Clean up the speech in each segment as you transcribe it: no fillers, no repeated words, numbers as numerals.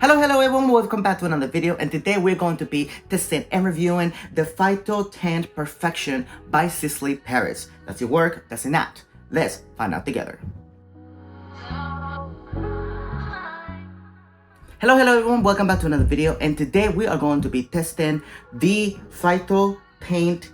Hello everyone, welcome back to another video, and today we're going to be testing and reviewing the Phyto-Teint Perfection by Sisley Paris. Does it work? Does it not? Let's find out together. Hello everyone, welcome back to another video, and today we are going to be testing the Phyto-Teint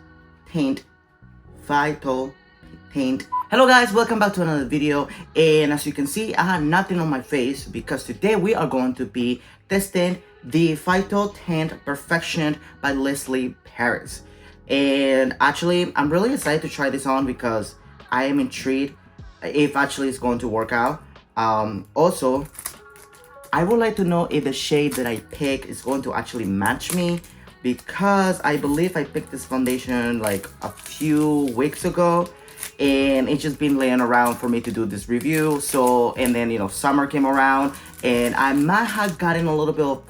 Hello guys, welcome back to another video, and as you can see, I had nothing on my face because today we are going to be testing the Phyto-Teint Perfection by Sisley Paris. And actually, I'm really excited to try this on because I am intrigued if actually it's going to work out. Also, I would like to know if the shade that I pick is going to actually match me, because I believe I picked this foundation like a few weeks ago, and it's just been laying around for me to do this review. So, and then summer came around and I might have gotten a little bit of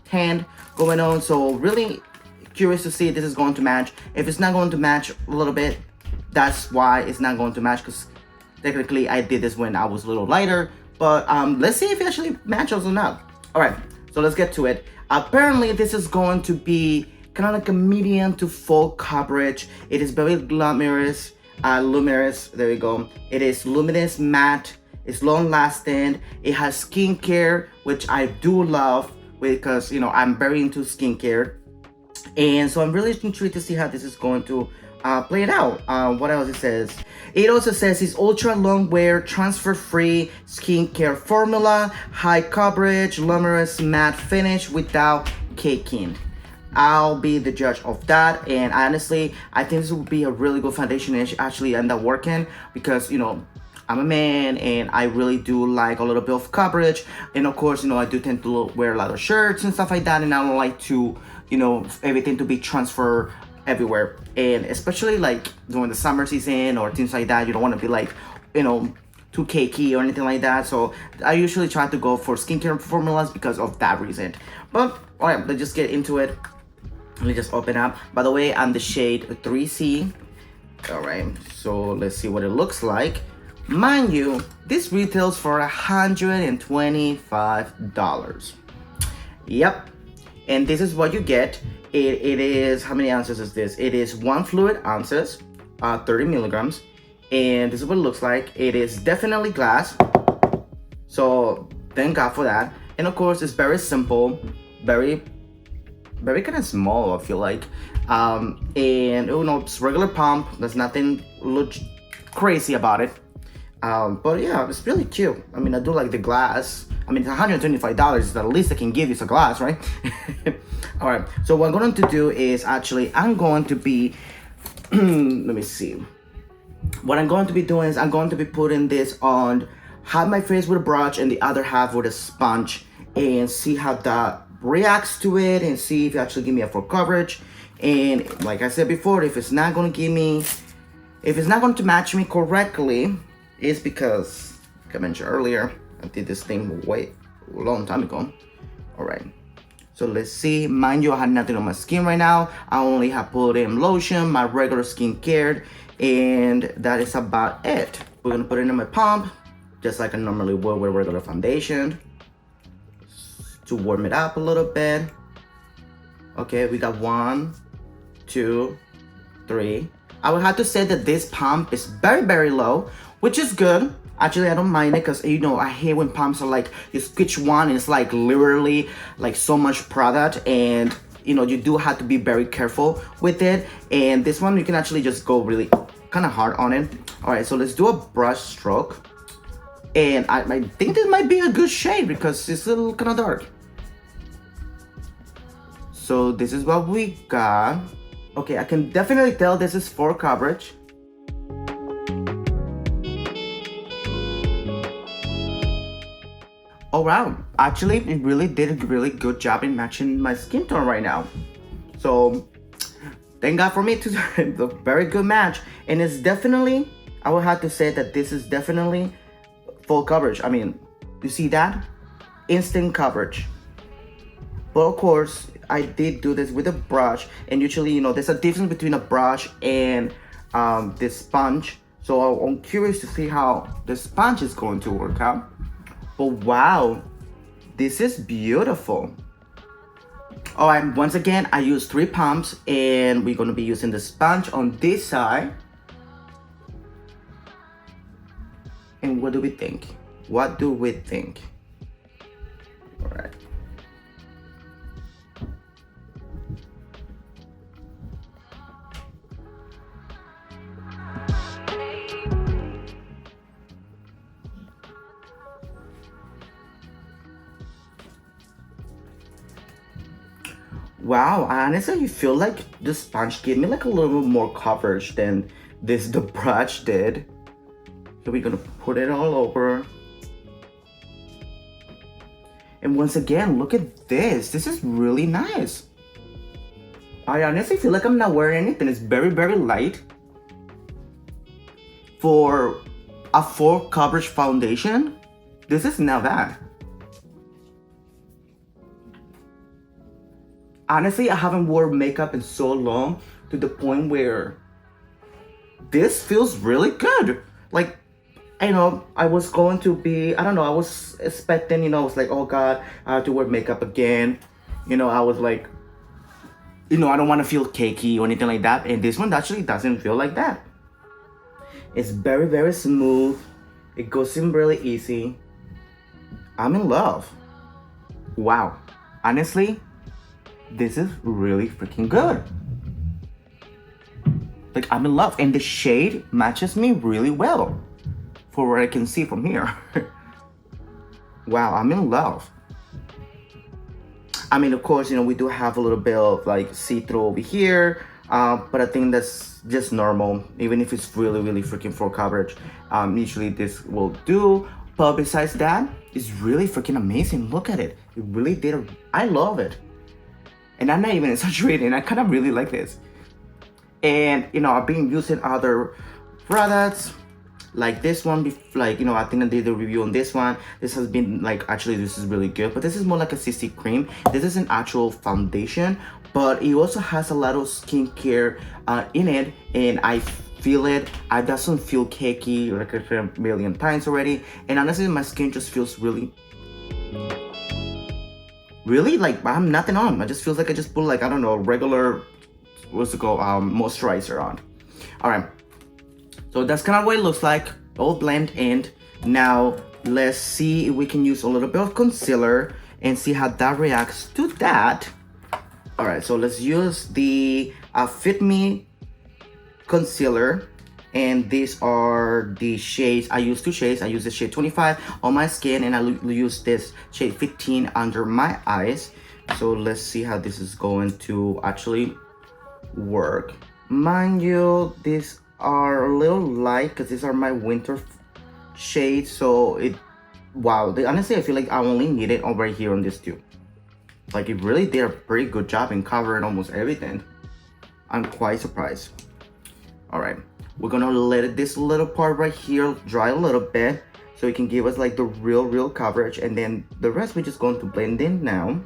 tan going on. So really curious to see if this is going to match. If it's not going to match a little bit, that's why it's not going to match, because technically I did this when I was a little lighter. But let's see if it actually matches or not. All right, so let's get to it. Apparently this is going to be kind of like a medium to full coverage. It is very luminous, there we go. It is luminous matte, it's long lasting, it has skincare, which I do love because I'm very into skincare. And so I'm really intrigued to see how this is going to play it out. What else it says? It also says it's ultra long wear, transfer free skincare formula, high coverage, luminous matte finish without caking. I'll be the judge of that, and honestly, I think this would be a really good foundation and actually end up working, because I'm a man and I really do like a little bit of coverage, and of course I do tend to wear a lot of shirts and stuff like that, and I don't like to everything to be transferred everywhere, and especially like during the summer season or things like that, you don't want to be like too cakey or anything like that. So I usually try to go for skincare formulas because of that reason. But all right, let's just get into it. Let me just open up. By the way, I'm the shade 3C. All right, so let's see what it looks like. Mind you, this retails for $125. Yep, and this is what you get. It is, how many ounces is this? It is 1 fluid ounces, 30 milligrams, and this is what it looks like. It is definitely glass, so thank God for that. And of course, it's very simple, very kind of small, I feel like. And it's regular pump. There's nothing crazy about it. But yeah, it's really cute. I mean, I do like the glass. I mean, it's $125. The least I can give you is a glass, right? All right. So what I'm going to do is actually, I'm going to be, let me see. What I'm going to be doing is I'm going to be putting this on half my face with a brush and the other half with a sponge, and see how that reacts to it, and see if it actually give me a full coverage. And like I said before, if it's not going to match me correctly, it's because, like I mentioned earlier, I did this thing a long time ago. All right, so let's see. Mind you, I have nothing on my skin right now. I only have put in lotion, my regular skincare, and that is about it. We're gonna put it in my palm, just like I normally would with regular foundation, to warm it up a little bit. Okay, we got 1, 2, 3. I would have to say that this pump is very low, which is good. Actually, I don't mind it, because I hate when pumps are like, you switch one and it's like literally like so much product, and you do have to be very careful with it. And this one, you can actually just go really kind of hard on it. All right, so let's do a brush stroke. And I think this might be a good shade because it's a little kind of dark. So this is what we got. Okay, I can definitely tell this is full coverage. Oh wow, actually it really did a really good job in matching my skin tone right now. So thank God for me, it's a very good match. And it's definitely, I would have to say that this is definitely full coverage. I mean, you see that? Instant coverage. But of course, I did do this with a brush, and usually, there's a difference between a brush and this sponge. So I'm curious to see how the sponge is going to work out. But wow, This is beautiful. All right, once again, I use 3 pumps, and we're gonna be using the sponge on this side. And what do we think? What do we think? All right. Wow, I honestly feel like the sponge gave me like a little bit more coverage than the brush did. So we're gonna put it all over. And once again, look at this. This is really nice. I honestly feel like I'm not wearing anything. It's very, very light. For a full coverage foundation, this is not bad. Honestly, I haven't worn makeup in so long to the point where this feels really good. Like, you know, I was going to be, I don't know, I was expecting, you know, I was like, oh God, I have to wear makeup again. You know, I was like, you know, I don't want to feel cakey or anything like that. And this one actually doesn't feel like that. It's very, very smooth. It goes in really easy. I'm in love. Wow. Honestly, this is really freaking good. Like, I'm in love, and the shade matches me really well for what I can see from here. Wow, I'm in love. I mean, of course, you know, we do have a little bit of like see-through over here, but I think that's just normal. Even if it's really, really freaking full coverage, usually this will do. But besides that, it's really freaking amazing. Look at it. It really did. I love it. And I'm not even exaggerating. I kind of really like this. And, you know, I've been using other products like this one, like, you know, I think I did a review on this one. This has been like, actually, this is really good, but this is more like a CC cream. This is an actual foundation, but it also has a lot of skincare in it, and I feel it. It doesn't feel cakey, like I said a million times already. And honestly, my skin just feels really like I have nothing on. It just feels like I just put like, I don't know, regular, what's it called, moisturizer on. All right, so that's kind of what it looks like, all blend in. Now let's see if we can use a little bit of concealer and see how that reacts to that. All right, so let's use the Fit Me concealer, and these are the shades. I use 2 shades. I use the shade 25 on my skin, and I use this shade 15 under my eyes. So let's see how this is going to actually work. Mind you, these are a little light because these are my winter shades. So wow, honestly, I feel like I only need it over here on this tube. Like, it really did a pretty good job in covering almost everything. I'm quite surprised. All right, we're gonna let this little part right here dry a little bit so it can give us like the real coverage, and then the rest we're just going to blend in now.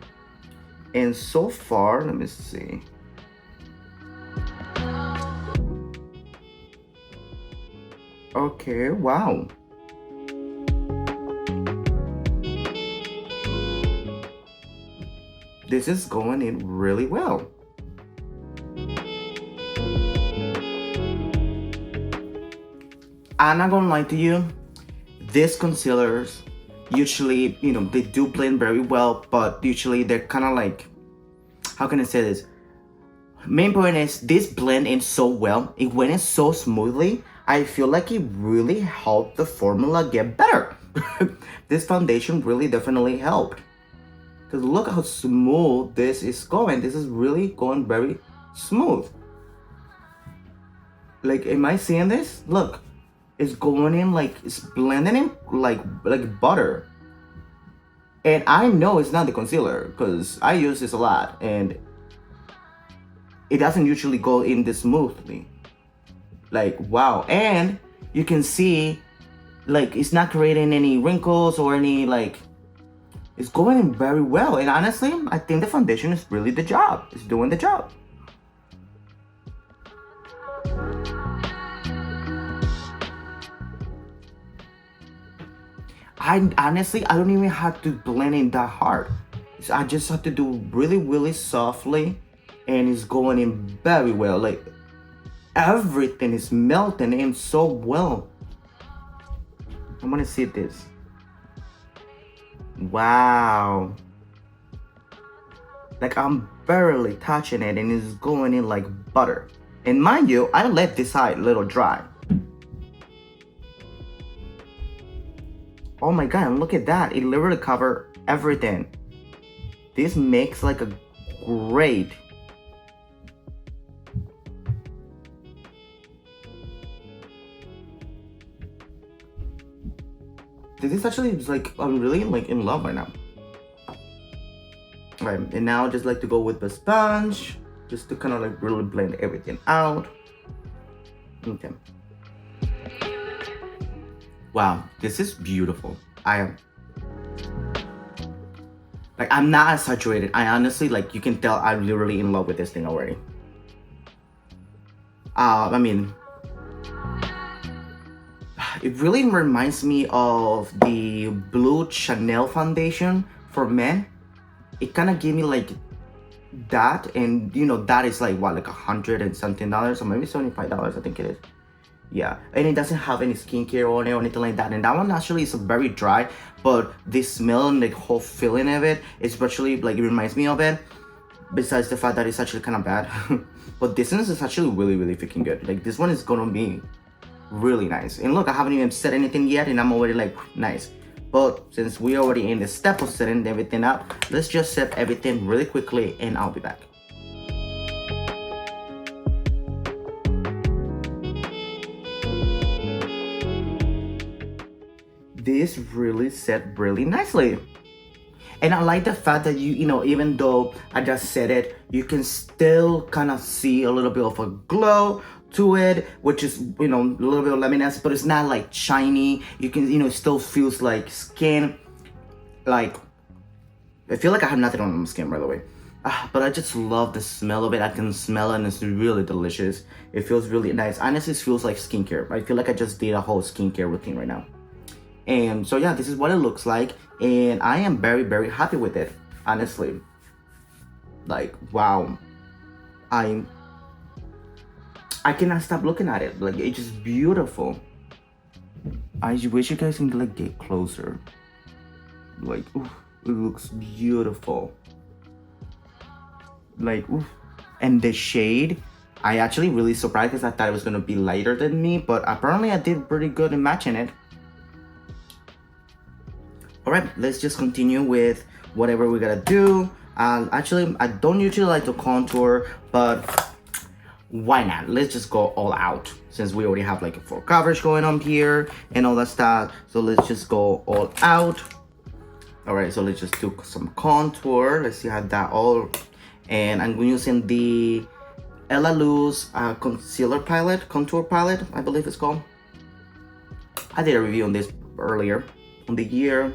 And so far, let me see. Okay, wow. This is going in really well. I'm not gonna lie to you, these concealers usually, you know, they do blend very well, but usually they're kind of like, how can I say this? Main point is this blend in so well. It went in so smoothly. I feel like it really helped the formula get better. This foundation really definitely helped. Because look how smooth this is going. This is really going very smooth. Like, am I seeing this? Look. It's going in like, it's blending in like butter. And I know it's not the concealer because I use this a lot and it doesn't usually go in this smoothly. Like, wow. And you can see like it's not creating any wrinkles or any like, it's going in very well. And honestly, I think the foundation is really the job. It's doing the job. I honestly, I don't even have to blend in that hard. So I just have to do really, really softly, and it's going in very well. Like everything is melting in so well. I want to see this. Wow. Like I'm barely touching it and it's going in like butter. And mind you, I let this side a little dry. Oh my god, and look at that. It literally covered everything. This makes like a great. This is actually like, I'm really like in love right now. Right, and now I just like to go with the sponge, just to kind of like really blend everything out. Okay. Wow, this is beautiful. I'm not as saturated. I honestly, like, you can tell I'm literally in love with this thing already. I mean, it really reminds me of the blue Chanel foundation for men. It kind of gave me like that, and you know, that is like what, like $100 and something, or maybe $75, I think it is. Yeah, and it doesn't have any skincare on it or anything like that. And that one actually is very dry, but the smell and the whole feeling of it is virtually like, it reminds me of it. Besides the fact that it's actually kind of bad, but this one is actually really, really freaking good. Like this one is gonna be really nice. And look, I haven't even said anything yet, and I'm already like nice. But since we're already in the step of setting everything up, let's just set everything really quickly, and I'll be back. This really set really nicely. And I like the fact that you know, even though I just said it, you can still kind of see a little bit of a glow to it, which is, you know, a little bit of luminous, but it's not like shiny. You can, you know, it still feels like skin. Like, I feel like I have nothing on my skin, by the way. But I just love the smell of it. I can smell it and it's really delicious. It feels really nice. Honestly, it feels like skincare. I feel like I just did a whole skincare routine right now. And so yeah, this is what it looks like, and I am very, very happy with it, honestly. Like, wow, I cannot stop looking at it. Like, it's just beautiful. I wish you guys can like get closer. Like, oof, it looks beautiful. Like, oof. And the shade, I actually really surprised because I thought it was gonna be lighter than me, but apparently I did pretty good in matching it. All right, let's just continue with whatever we gotta do. Actually, I don't usually like to contour, but why not? Let's just go all out since we already have like a full coverage going on here and all that stuff. So let's just go all out. All right, so let's just do some contour. Let's see how that all, and I'm using the Ella Luz concealer palette, contour palette, I believe it's called. I did a review on this earlier on the year.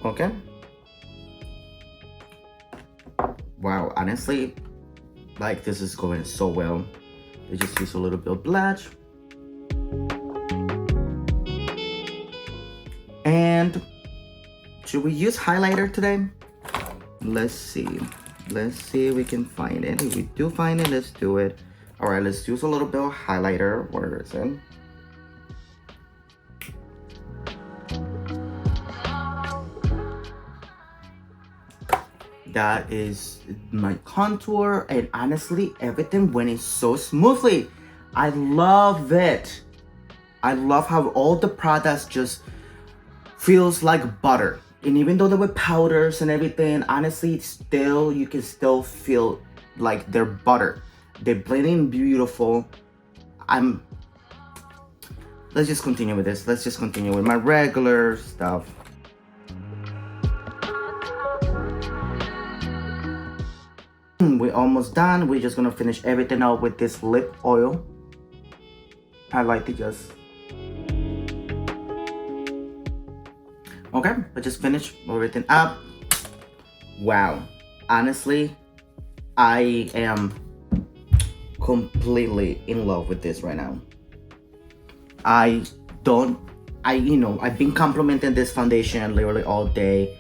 Okay. Wow, honestly, like this is going so well. I just use a little bit of blush. And should we use highlighter today? Let's see. Let's see if we can find it. If we do find it, let's do it. All right, let's use a little bit of highlighter. Where is it? That is my contour, and honestly, everything went in so smoothly. I love it. I love how all the products just feels like butter. And even though they were powders and everything, honestly, still, you can still feel like they're butter. They're blending beautiful. Let's just continue with this. Let's just continue with my regular stuff. We're almost done. We're just gonna finish everything out with this lip oil. I like to just... Okay, I just finished everything up. Wow, honestly, I am completely in love with this right now. I've been complimenting this foundation literally all day.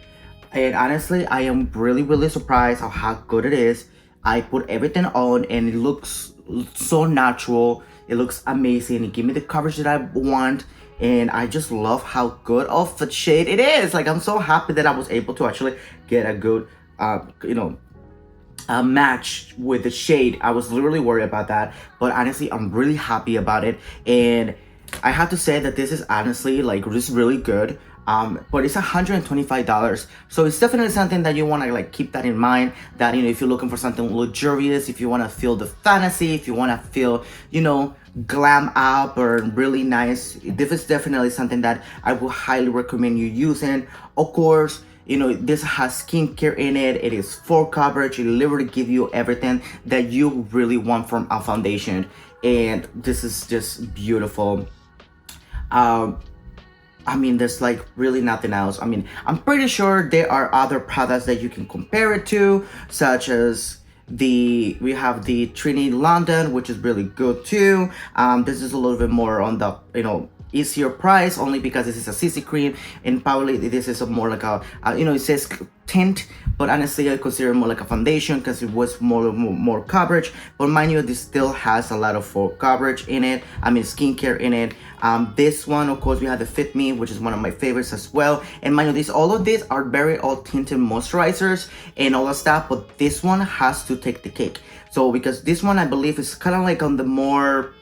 And honestly, I am really surprised how good it is. I put everything on and it looks so natural. It looks amazing. It gives me the coverage that I want. And I just love how good of a shade it is. Like, I'm so happy that I was able to actually get a good, match with the shade. I was literally worried about that. But honestly, I'm really happy about it. And I have to say that this is honestly like just really good. But it's $125, so it's definitely something that you want to like keep that in mind, that if you're looking for something luxurious, if you want to feel the fantasy, if you want to feel glam up or really nice, this is definitely something that I would highly recommend you using. Of course, this has skincare in it. It is full coverage. It literally gives you everything that you really want from a foundation, and this is just beautiful. There's like really nothing else. I'm pretty sure there are other products that you can compare it to, such as we have the Trinity London, which is really good too. This is a little bit more on the easier price, only because this is a CC cream, and probably this is a more like a it says tint, but honestly I consider it more like a foundation because it was more coverage. But mind you, this still has a lot of full coverage in it. Skincare in it. This one, of course, we have the Fit Me, which is one of my favorites as well. And mind you, all of these are very all tinted moisturizers and all that stuff, but this one has to take the cake. So because this one, I believe, is kind of like on the more,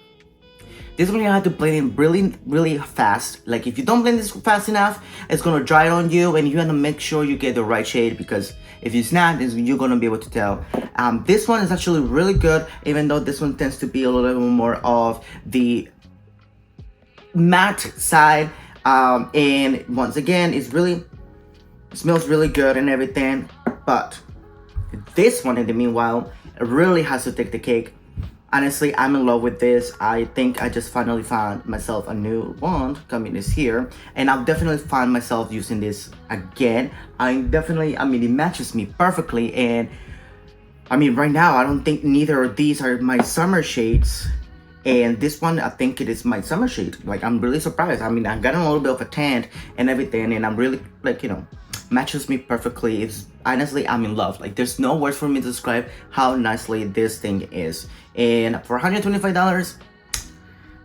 this one you have to blend in really fast. Like if you don't blend this fast enough, it's gonna dry on you, and you have to make sure you get the right shade, because if it's not, you're gonna be able to tell. This one is actually really good, even though this one tends to be a little bit more of the matte side. And once again, it smells really good and everything. But this one, in the meanwhile, it really has to take the cake. Honestly, I'm in love with this. I think I just finally found myself a new wand. Is here, and I've definitely found myself using this again. It matches me perfectly, and right now I don't think neither of these are my summer shades, and this one, I think it is my summer shade. Like, I'm really surprised. I got a little bit of a tan and everything, and I'm really matches me perfectly. It's honestly, I'm in love. Like, there's no words for me to describe how nicely this thing is. And for $125,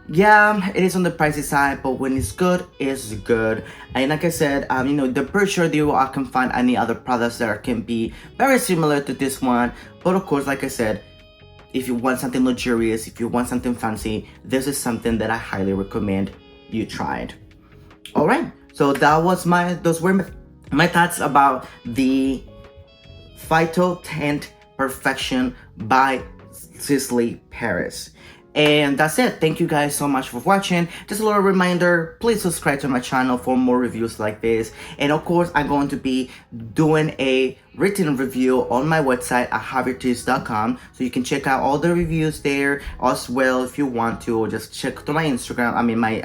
yeah, it is on the pricey side, but when it's good, it's good. And like I said, they're pretty sure I can find any other products that can be very similar to this one. But of course, like I said, if you want something luxurious, if you want something fancy, this is something that I highly recommend you try it. All right, so those were my thoughts about the Phyto-Teint Perfection by Sisley Paris. And that's it. Thank you guys so much for watching. Just a little reminder, please subscribe to my channel for more reviews like this. And of course, I'm going to be doing a written review on my website at javiertees.com, so you can check out all the reviews there as well if you want to, or just check to my Instagram, my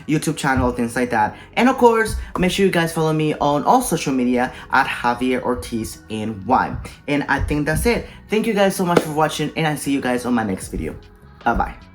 YouTube channel, things like that. And of course, make sure you guys follow me on all social media at Javier Ortiz NY. And I think that's it. Thank you guys so much for watching, and I'll see you guys on my next video. Bye-bye.